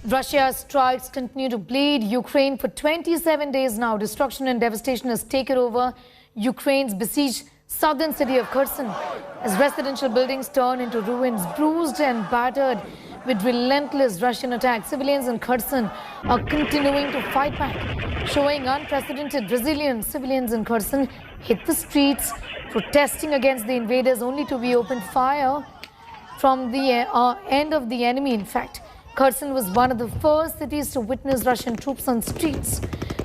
Russia's strikes continue to bleed Ukraine for 27 days now. Destruction and devastation has taken over Ukraine's besieged southern city of Kherson as residential buildings turn into ruins, bruised and battered with relentless Russian attacks. Civilians in Kherson are continuing to fight back, showing unprecedented resilience. Civilians in Kherson hit the streets, protesting against the invaders, only to be opened fire from the end of the enemy, in fact. Kherson was one of the first cities to witness Russian troops on streets.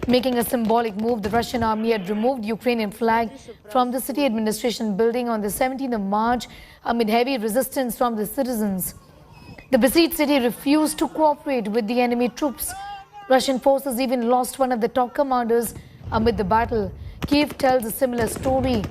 Making a symbolic move, the Russian army had removed Ukrainian flag from the city administration building on the 17th of March amid heavy resistance from the citizens. The besieged city refused to cooperate with the enemy troops. Russian forces even lost one of the top commanders amid the battle. Kiev tells a similar story.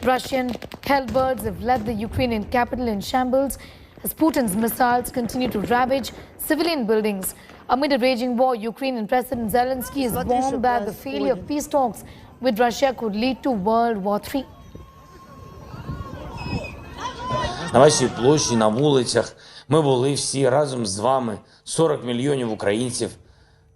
Russian hellbirds have left the Ukrainian capital in shambles as Putin's missiles continue to ravage civilian buildings. Amid a raging war, Ukrainian President Zelensky is warned that the failure of peace talks with Russia could lead to World War III. На вашій площі, на вулицях ми були всі разом з вами, 40 мільйонів українців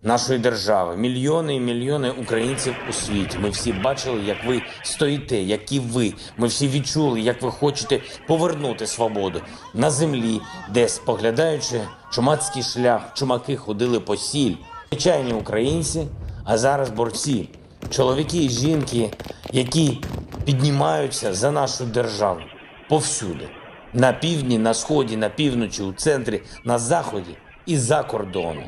нашої держави, мільйони і мільйони українців у світі. Ми всі бачили, як ви стоїте, які ви. Ми всі відчули, як ви хочете повернути свободу на землі, де, споглядаючи чумацький шлях, чумаки ходили по сіль. Звичайні українці, а зараз борці, чоловіки і жінки, які піднімаються за нашу державу повсюди. На півдні, на сході, на півночі, у центрі, на заході і за кордоном.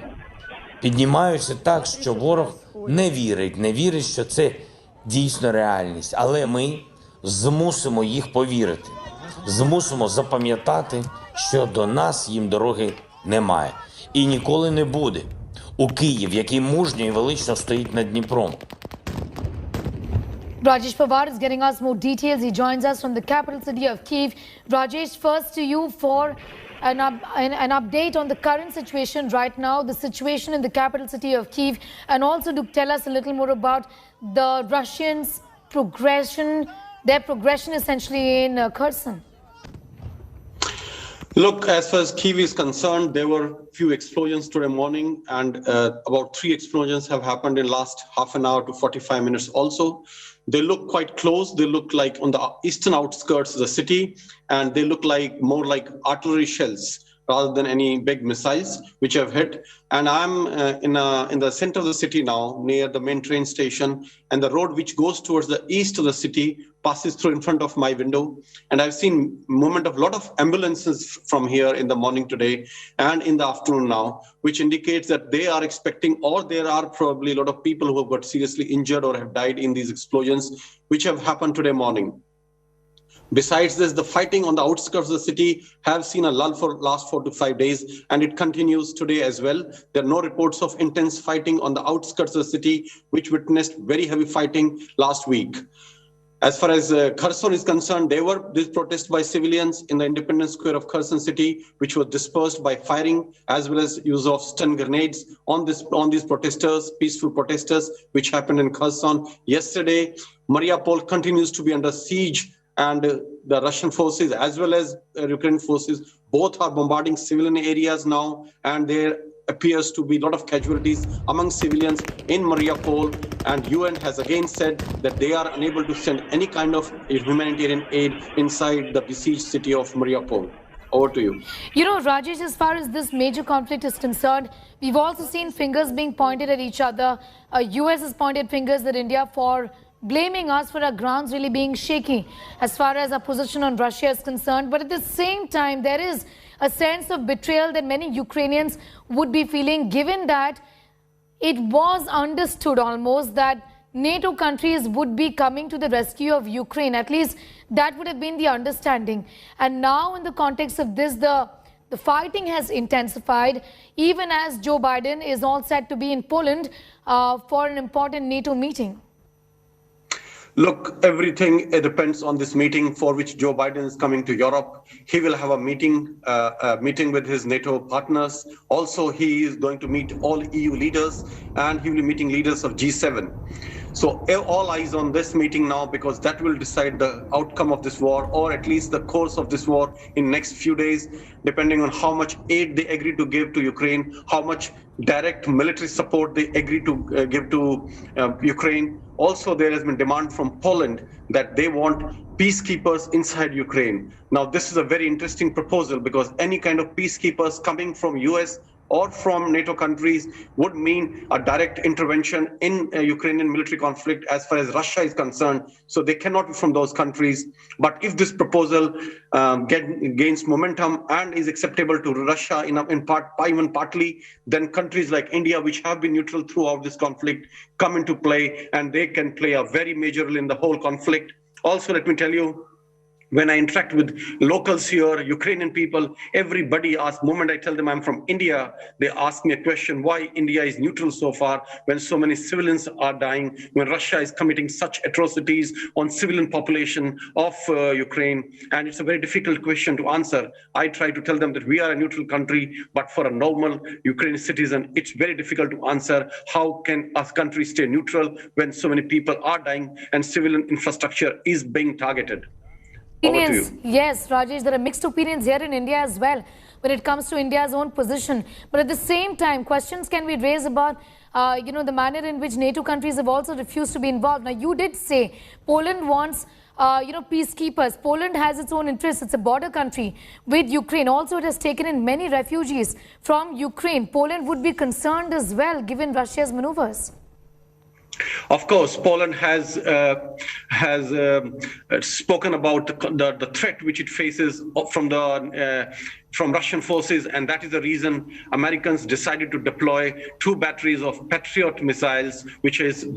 Піднімаються так, що ворог не вірить, що це дійсно реальність. Але ми змусимо їх повірити, змусимо запам'ятати, що до нас їм дороги немає. І ніколи не буде. У Київ, який мужньо і велично стоїть над Дніпром. Rajesh Pawar is getting us more details. He joins us from the capital city of Kyiv. Rajesh, first to you for an update on the current situation right now, the situation in the capital city of Kyiv, and also to tell us a little more about the Russians' their progression essentially in Kherson. Look, as far as Kyiv is concerned, there were few explosions today morning, and about 3 explosions have happened in last half an hour to 45 minutes also. They look quite close. They look like on the eastern outskirts of the city, and they look like more like artillery shells rather than any big missiles which have hit. And I'm in the center of the city now, near the main train station, and the road which goes towards the east of the city passes through in front of my window. And I've seen movement of a lot of ambulances from here in the morning today and in the afternoon now, which indicates that they are expecting, or there are probably a lot of people who have got seriously injured or have died in these explosions, which have happened today morning. Besides this, the fighting on the outskirts of the city have seen a lull for last 4 to 5 days, and it continues today as well. There are no reports of intense fighting on the outskirts of the city, which witnessed very heavy fighting last week. As far as Kherson is concerned, there were this protest by civilians in the Independence Square of Kherson city, which was dispersed by firing as well as use of stun grenades on these protesters, peaceful protesters, which happened in Kherson yesterday. Mariupol continues to be under siege, and the Russian forces as well as Ukrainian forces both are bombarding civilian areas now, and there appears to be a lot of casualties among civilians in Mariupol, and UN has again said that they are unable to send any kind of humanitarian aid inside the besieged city of Mariupol. Over to you. You know, Rajesh, as far as this major conflict is concerned, we've also seen fingers being pointed at each other. US has pointed fingers at India for blaming us for our grounds really being shaky as far as our position on Russia is concerned. But at the same time, there is a sense of betrayal that many Ukrainians would be feeling, given that it was understood almost that NATO countries would be coming to the rescue of Ukraine. At least that would have been the understanding. And now in the context of this, the fighting has intensified, even as Joe Biden is all set to be in Poland for an important NATO meeting. Look, everything depends on this meeting for which Joe Biden is coming to Europe. He will have a meeting with his NATO partners. Also, he is going to meet all EU leaders, and he will be meeting leaders of G7. So all eyes on this meeting now, because that will decide the outcome of this war, or at least the course of this war in next few days, depending on how much aid they agree to give to Ukraine, how much direct military support they agree to give to Ukraine. Also, there has been demand from Poland that they want peacekeepers inside Ukraine. Now, this is a very interesting proposal, because any kind of peacekeepers coming from US or from NATO countries would mean a direct intervention in a Ukrainian military conflict as far as Russia is concerned. So they cannot be from those countries. But if this proposal gains momentum and is acceptable to Russia in part, even partly, then countries like India, which have been neutral throughout this conflict, come into play, and they can play a very major role in the whole conflict. Also, let me tell you, when I interact with locals here, Ukrainian people, everybody asks, the moment I tell them I'm from India, they ask me a question, why India is neutral so far when so many civilians are dying, when Russia is committing such atrocities on civilian population of Ukraine. And it's a very difficult question to answer. I try to tell them that we are a neutral country, but for a normal Ukrainian citizen, it's very difficult to answer. How can a country stay neutral when so many people are dying and civilian infrastructure is being targeted? Opinions. Yes, Rajesh, there are mixed opinions here in India as well when it comes to India's own position. But at the same time, questions can be raised about, the manner in which NATO countries have also refused to be involved. Now, you did say Poland wants, peacekeepers. Poland has its own interests. It's a border country with Ukraine. Also, it has taken in many refugees from Ukraine. Poland would be concerned as well, given Russia's maneuvers. Of course, Poland has spoken about the threat which it faces from Russian forces, and that is the reason Americans decided to deploy 2 batteries of Patriot missiles, which is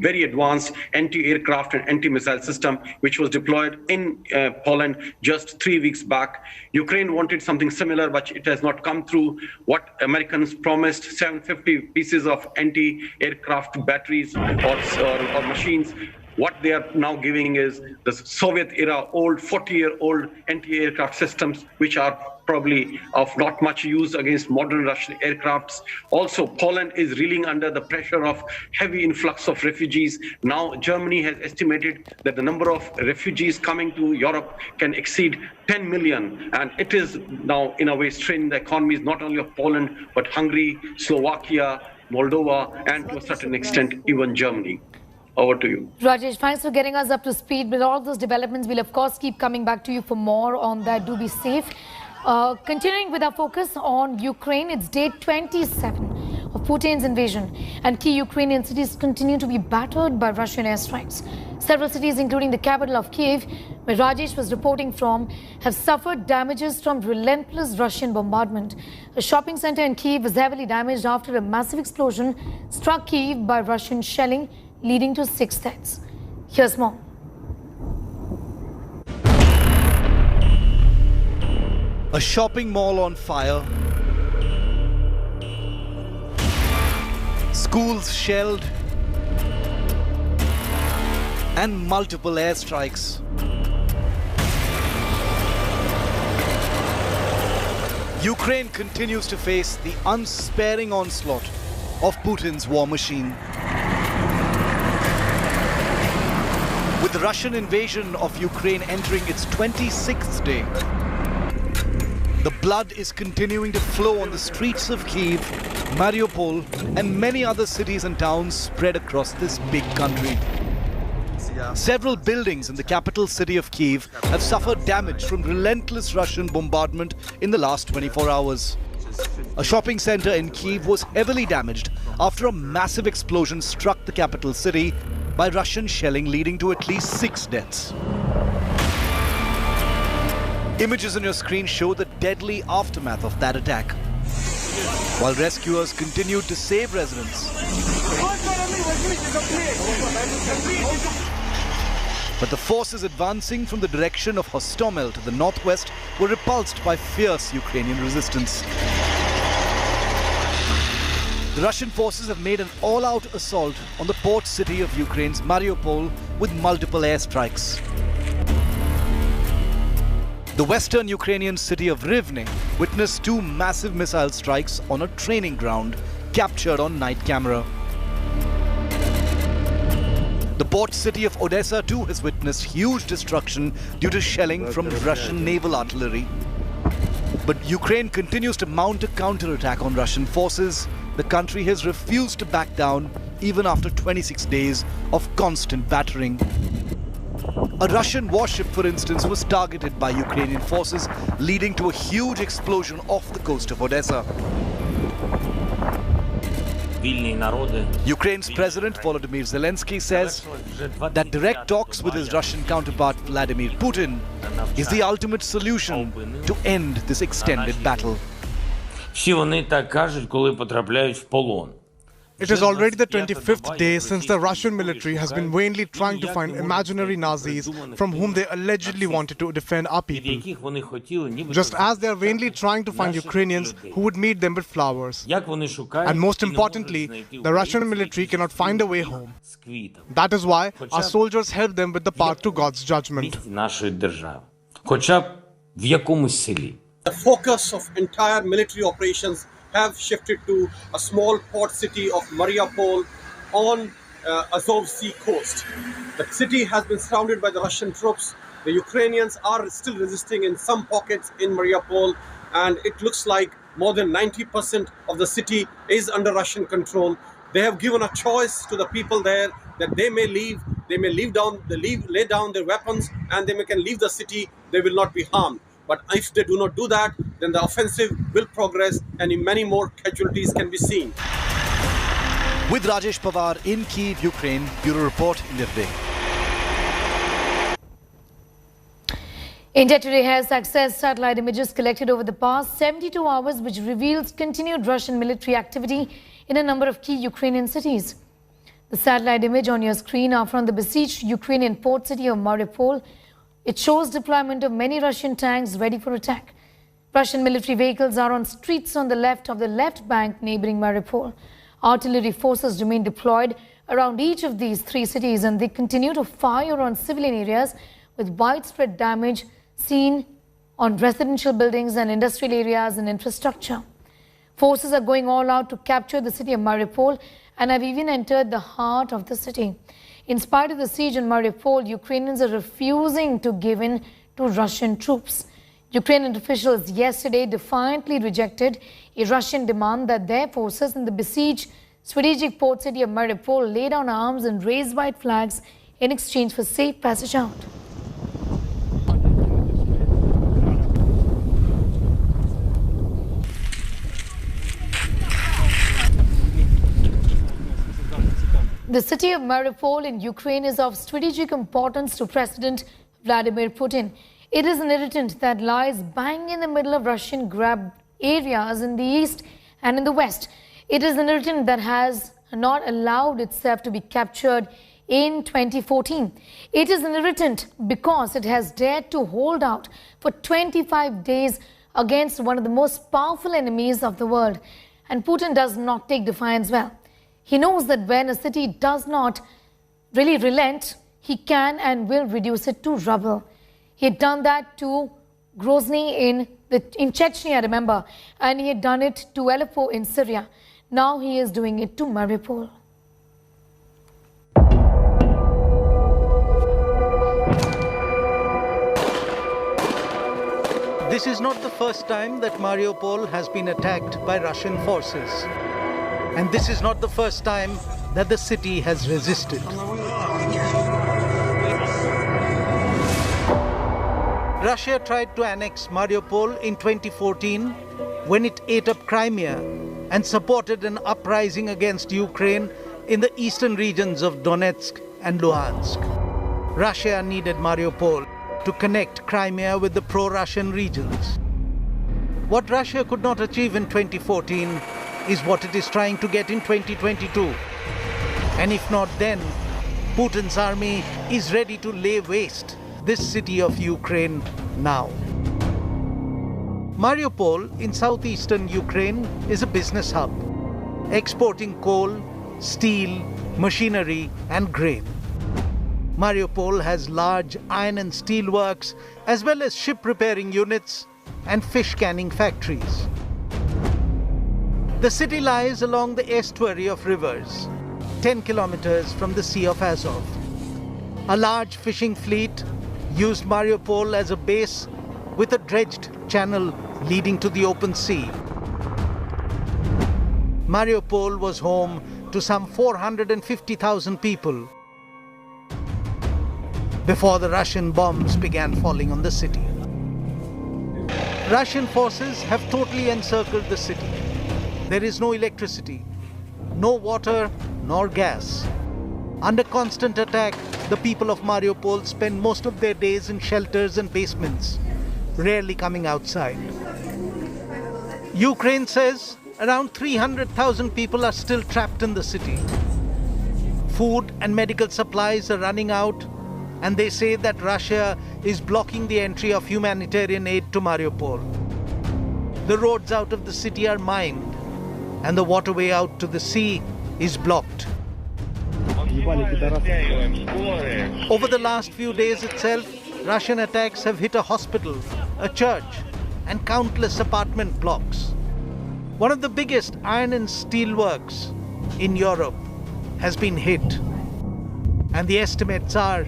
very advanced anti-aircraft and anti-missile system, which was deployed in Poland just 3 weeks back. Ukraine wanted something similar, but it has not come through. What Americans promised, 750 pieces of anti-aircraft batteries or machines. What they are now giving is the Soviet-era old 40-year-old anti-aircraft systems, which are probably of not much use against modern Russian aircrafts. Also, Poland is reeling under the pressure of heavy influx of refugees. Now, Germany has estimated that the number of refugees coming to Europe can exceed 10 million. And it is now, in a way, straining the economies not only of Poland, but Hungary, Slovakia, Moldova, and to a certain extent, even Germany. Over to you. Rajesh, thanks for getting us up to speed. With all those developments, we'll of course keep coming back to you for more on that. Do be safe. Continuing with our focus on Ukraine, it's day 27 of Putin's invasion, and key Ukrainian cities continue to be battered by Russian airstrikes. Several cities, including the capital of Kiev, where Rajesh was reporting from, have suffered damages from relentless Russian bombardment. A shopping center in Kiev was heavily damaged after a massive explosion struck Kiev by Russian shelling, leading to 6 deaths. Here's more. A shopping mall on fire. Schools shelled. And multiple airstrikes. Ukraine continues to face the unsparing onslaught of Putin's war machine. With the Russian invasion of Ukraine entering its 26th day, the blood is continuing to flow on the streets of Kyiv, Mariupol, and many other cities and towns spread across this big country. Several buildings in the capital city of Kyiv have suffered damage from relentless Russian bombardment in the last 24 hours. A shopping center in Kyiv was heavily damaged after a massive explosion struck the capital city by Russian shelling, leading to at least 6 deaths. Images on your screen show the deadly aftermath of that attack, while rescuers continued to save residents. But the forces advancing from the direction of Hostomel to the northwest were repulsed by fierce Ukrainian resistance. The Russian forces have made an all-out assault on the port city of Ukraine's Mariupol with multiple airstrikes. The western Ukrainian city of Rivne witnessed 2 massive missile strikes on a training ground captured on night camera. The port city of Odessa too has witnessed huge destruction due to shelling from Russian naval artillery. But Ukraine continues to mount a counterattack on Russian forces. The country has refused to back down even after 26 days of constant battering. A Russian warship, for instance, was targeted by Ukrainian forces, leading to a huge explosion off the coast of Odessa. Ukraine's President Volodymyr Zelensky says that direct talks with his Russian counterpart Vladimir Putin is the ultimate solution to end this extended battle. It is already the 25th day since the Russian military has been vainly trying to find imaginary Nazis from whom they allegedly wanted to defend our people, just as they are vainly trying to find Ukrainians who would meet them with flowers. And most importantly, the Russian military cannot find a way home. That is why our soldiers help them with the path to God's judgment. The focus of entire military operations have shifted to a small port city of Mariupol on Azov Sea coast. The city has been surrounded by the Russian troops. The Ukrainians are still resisting in some pockets in Mariupol, and it looks like more than 90% of the city is under Russian control. They have given a choice to the people there that they may leave. They may lay down their weapons, and they can leave the city. They will not be harmed. But if they do not do that, then the offensive will progress and many more casualties can be seen. With Rajesh Pawar in Kyiv, Ukraine, Bureau Report, India Today. India Today has accessed satellite images collected over the past 72 hours, which reveals continued Russian military activity in a number of key Ukrainian cities. The satellite image on your screen are from the besieged Ukrainian port city of Mariupol. It shows deployment of many Russian tanks ready for attack. Russian military vehicles are on streets on the left bank neighboring Mariupol. Artillery forces remain deployed around each of these three cities, and they continue to fire on civilian areas with widespread damage seen on residential buildings and industrial areas and infrastructure. Forces are going all out to capture the city of Mariupol and have even entered the heart of the city. In spite of the siege in Mariupol, Ukrainians are refusing to give in to Russian troops. Ukrainian officials yesterday defiantly rejected a Russian demand that their forces in the besieged strategic port city of Mariupol lay down arms and raise white flags in exchange for safe passage out. The city of Mariupol in Ukraine is of strategic importance to President Vladimir Putin. It is an irritant that lies bang in the middle of Russian grabbed areas in the east and in the west. It is an irritant that has not allowed itself to be captured in 2014. It is an irritant because it has dared to hold out for 25 days against one of the most powerful enemies of the world. And Putin does not take defiance well. He knows that when a city does not really relent, he can and will reduce it to rubble. He had done that to Grozny in Chechnya, remember, and he had done it to Aleppo in Syria. Now he is doing it to Mariupol. This is not the first time that Mariupol has been attacked by Russian forces. And this is not the first time that the city has resisted. Russia tried to annex Mariupol in 2014 when it ate up Crimea and supported an uprising against Ukraine in the eastern regions of Donetsk and Luhansk. Russia needed Mariupol to connect Crimea with the pro-Russian regions. What Russia could not achieve in 2014 is what it is trying to get in 2022. And if not then, Putin's army is ready to lay waste this city of Ukraine now. Mariupol in southeastern Ukraine is a business hub, exporting coal, steel, machinery and grain. Mariupol has large iron and steel works, as well as ship repairing units and fish canning factories. The city lies along the estuary of rivers, 10 kilometers from the Sea of Azov. A large fishing fleet used Mariupol as a base with a dredged channel leading to the open sea. Mariupol was home to some 450,000 people before the Russian bombs began falling on the city. Russian forces have totally encircled the city. There is no electricity, no water, nor gas. Under constant attack, the people of Mariupol spend most of their days in shelters and basements, rarely coming outside. Ukraine says around 300,000 people are still trapped in the city. Food and medical supplies are running out, and they say that Russia is blocking the entry of humanitarian aid to Mariupol. The roads out of the city are mined, and the waterway out to the sea is blocked. Over the last few days itself, Russian attacks have hit a hospital, a church, and countless apartment blocks. One of the biggest iron and steel works in Europe has been hit. And the estimates are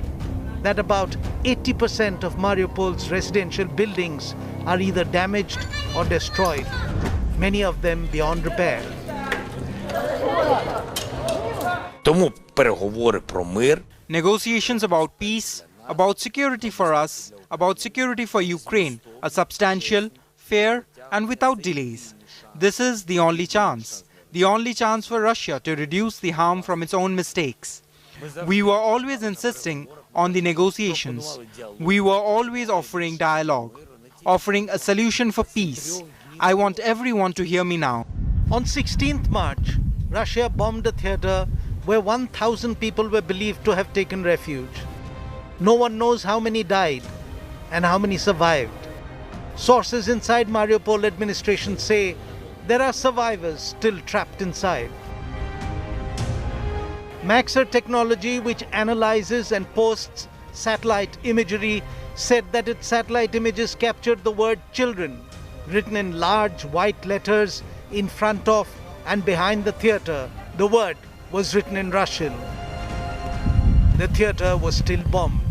that about 80% of Mariupol's residential buildings are either damaged or destroyed, many of them beyond repair. Тому переговори про мир Negotiations about peace, about security for us, about security for Ukraine are substantial, fair, and without delays. This is the only chance for Russia to reduce the harm from its own mistakes. We were always insisting on the negotiations. We were always offering dialogue, offering a solution for peace. I want everyone to hear me now. On 16th March, Russia bombed a theatre where 1,000 people were believed to have taken refuge. No one knows how many died and how many survived. Sources inside Mariupol administration say there are survivors still trapped inside. Maxar technology, which analyzes and posts satellite imagery, said that its satellite images captured the word children written in large white letters in front of and behind the theatre. The word was written in Russian. The theatre was still bombed.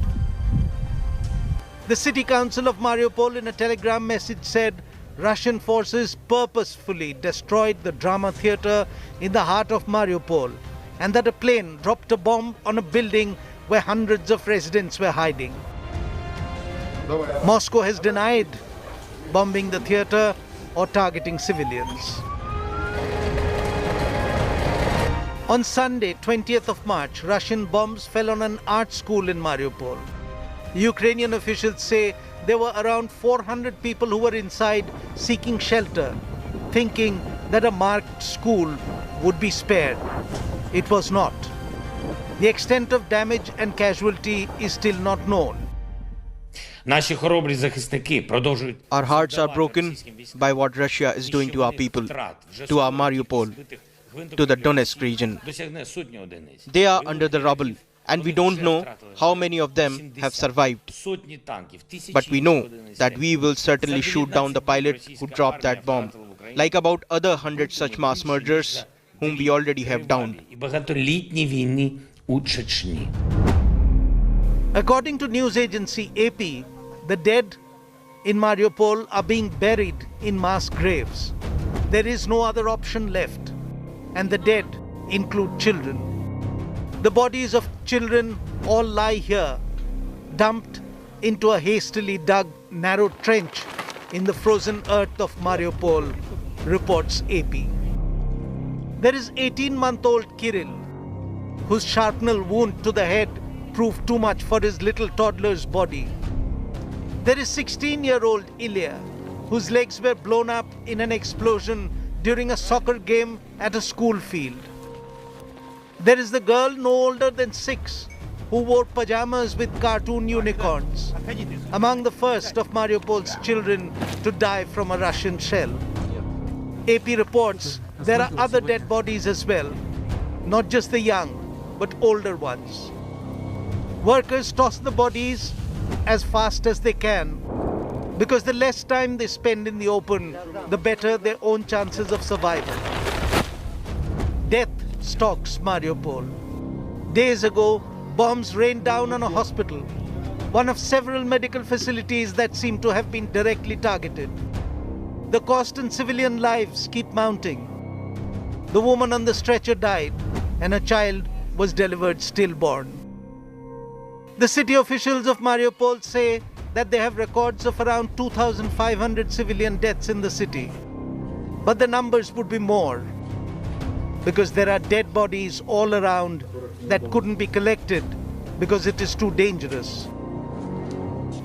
The city council of Mariupol in a telegram message said Russian forces purposefully destroyed the drama theatre in the heart of Mariupol, and that a plane dropped a bomb on a building where hundreds of residents were hiding. Moscow has denied bombing the theatre or targeting civilians. On Sunday, 20th of March, Russian bombs fell on an art school in Mariupol. Ukrainian officials say there were around 400 people who were inside seeking shelter, thinking that a marked school would be spared. It was not. The extent of damage and casualty is still not known. наші хоробрі захисники продовжують. Our hearts are broken by what Russia is doing to our people, to our Mariupol, to the Donetsk region. They are under the rubble, and we don't know how many of them have survived. But we know that we will certainly shoot down the pilot who dropped that bomb, like about other 100 such mass murderers whom we already have downed. According to news agency AP, the dead in Mariupol are being buried in mass graves. There is no other option left, and the dead include children. The bodies of children all lie here, dumped into a hastily dug narrow trench in the frozen earth of Mariupol, reports AP. There is 18-month-old Kirill, whose shrapnel wound to the head proved too much for his little toddler's body. There is 16-year-old Ilya, whose legs were blown up in an explosion during a soccer game at a school field. There is the girl no older than 6, who wore pajamas with cartoon unicorns, among the first of Mariupol's children to die from a Russian shell. AP reports there are other dead bodies as well, not just the young, but older ones. Workers toss the bodies as fast as they can, because the less time they spend in the open, the better their own chances of survival. Death stalks Mariupol. Days ago, bombs rained down on a hospital, one of several medical facilities that seem to have been directly targeted. The cost in civilian lives keep mounting. The woman on the stretcher died, and a child was delivered stillborn. The city officials of Mariupol say that they have records of around 2,500 civilian deaths in the city. But the numbers would be more, because there are dead bodies all around that couldn't be collected because it is too dangerous.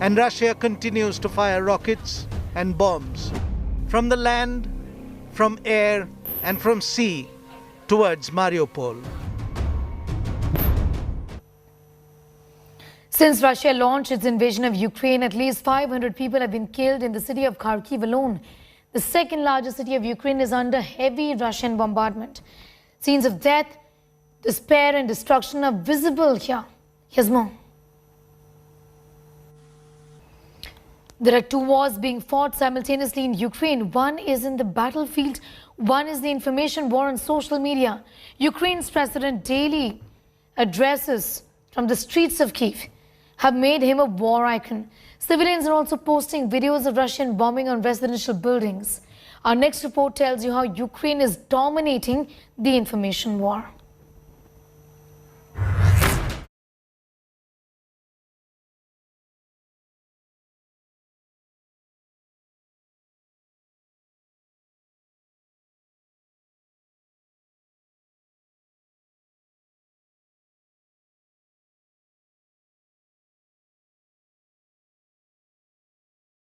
And Russia continues to fire rockets and bombs from the land, from air, and from sea towards Mariupol. Since Russia launched its invasion of Ukraine, at least 500 people have been killed in the city of Kharkiv alone. The second largest city of Ukraine is under heavy Russian bombardment. Scenes of death, despair and destruction are visible here. Here's more. There are two wars being fought simultaneously in Ukraine. One is in the battlefield, one is the information war on social media. Ukraine's president daily addresses from the streets of Kyiv have made him a war icon. Civilians are also posting videos of Russian bombing on residential buildings. Our next report tells you how Ukraine is dominating the information war.